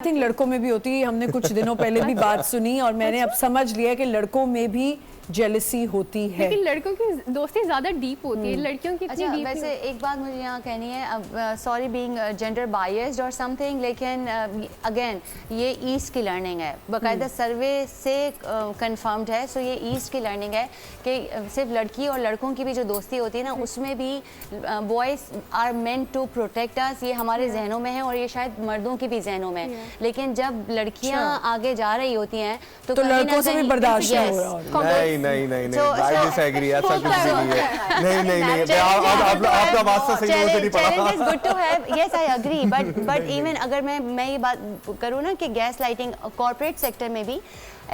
Think लड़कों में भी होती है। हमने कुछ दिनों पहले भी बात सुनी और मैंने अब समझ लिया कि लड़कों में भी जेलसी होती है, लेकिन लड़कों की दोस्ती ज़्यादा डीप होती है, लड़कियों की इतनी डीप वैसे एक बात मुझे यहाँ कहनी है, अब सॉरी बीइंग जेंडर बायस्ड और समथिंग, लेकिन अगेन ये ईस्ट की लर्निंग है, बाकायदा सर्वे से कंफर्म्ड है। सो ये ईस्ट की लर्निंग है कि सिर्फ लड़की और लड़कों की भी जो दोस्ती होती है ना, उसमें भी boys are meant to protect us, ये हमारे जहनों में है और ये शायद मर्दों की भी जहनों में है। लेकिन जब लड़कियाँ आगे जा रही होती हैं तो लड़कों से भी बर्दाश्त नहीं हो रहा। नहीं I disagree, ऐसा कुछ नहीं है। नहीं आपका बात तो सही हो नहीं पड़ा। Challenge is good to have, yes I agree, but even अगर मैं ये बात करूँ ना कि गैस लाइटिंग कॉर्पोरेट सेक्टर में भी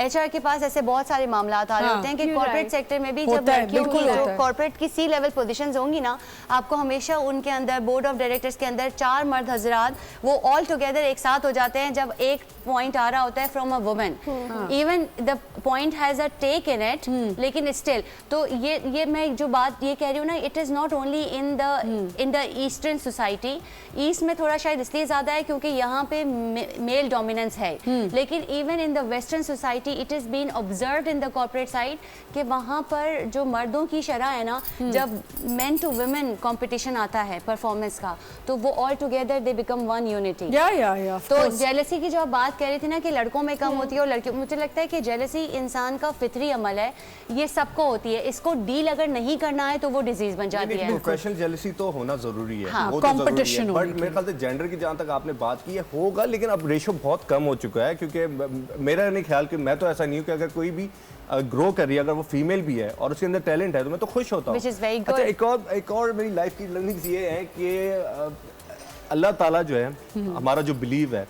HR के पास ऐसे बहुत सारे मामला आ रहे होते हैं कि कॉर्पोरेट सेक्टर में भी जब लड़कियों की जो कॉर्पोरेट की C लेवल पोजीशंस होंगी ना, आपको हमेशा उनके अंदर बोर्ड ऑफ डायरेक्टर्स के अंदर 4 मर्द हजरात वो ऑल टुगेदर एक साथ हो जाते हैं जब एक पॉइंट आ रहा होता है from a woman, even the point has a take in it, लेकिन स्टिल तो ये मैं जो बात ये कह रही हूँ ना, it is not only in the eastern society. East में थोड़ा शायद इसलिए ज़्यादा है क्योंकि यहाँ पे मेल डोमिनेंस है, लेकिन even in the western society it is been observed in the corporate side कि वहाँ पर जो मर्दों की शरह है ना, जब मेन टू वुमेन कंपटीशन आता है परफॉर्मेंस का, तो वो all together they become one unity. तो जेलसी की जो आप बात कह रही थी ना कि लड़कों में कम होती है और लड़कियों, मुझे लगता है कि जेलसी इंसान का फितरी अमल है, ये सबको होती है, इसको डील अगर नहीं करना है तो वो डिजीज बन जाती है। प्रोफेशनल जेलसी तो होना जरूरी है, हाँ, वो तो जरूरी है, बट मेरे ख्याल से जेंडर की जहाँ तक आपने बात की है होगा, लेकिन अब रेशो बहुत कम हो चुका है, क्योंकि मेरा नहीं ख्याल कि मैं तो ऐसा नहीं हूँ कि अगर कोई भी ग्रो कर रही है, अगर वो फीमेल भी है और उसके अंदर टैलेंट है तो मैं तो खुश होता हूँ। अच्छा, एक और मेरी लाइफ की लर्निंग ये है कि अल्लाह ताला जो है, हमारा जो बिलीव है,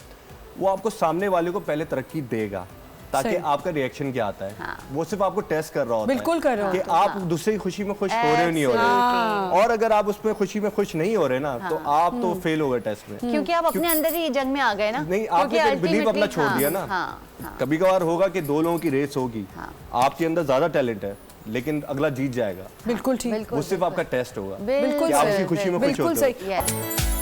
वो आपको सामने वाले को पहले तरक्की देगा ताकि आपका रिएक्शन क्या आता है। वो सिर्फ आपको टेस्ट कर रहा होता है, बिल्कुल कर रहा कि आप दूसरे की खुशी में खुश हो रहे हो नहीं हो रहे, और अगर आप उसमें खुशी में खुश नहीं हो रहे ना, तो आप तो फेल हो गए टेस्ट में, क्योंकि आप अपने अंदर ही जंग में आ गए ना। नहीं, आपने बिलीव अपना छोड़ दिया ना। कभी कभार होगा कि दो लोगों की रेस होगी, आपके अंदर ज्यादा टैलेंट है लेकिन अगला जीत जाएगा। बिल्कुल ठीक, वो सिर्फ आपका टेस्ट होगा बिल्कुल कि आप उसकी खुशी में खुश होते हो।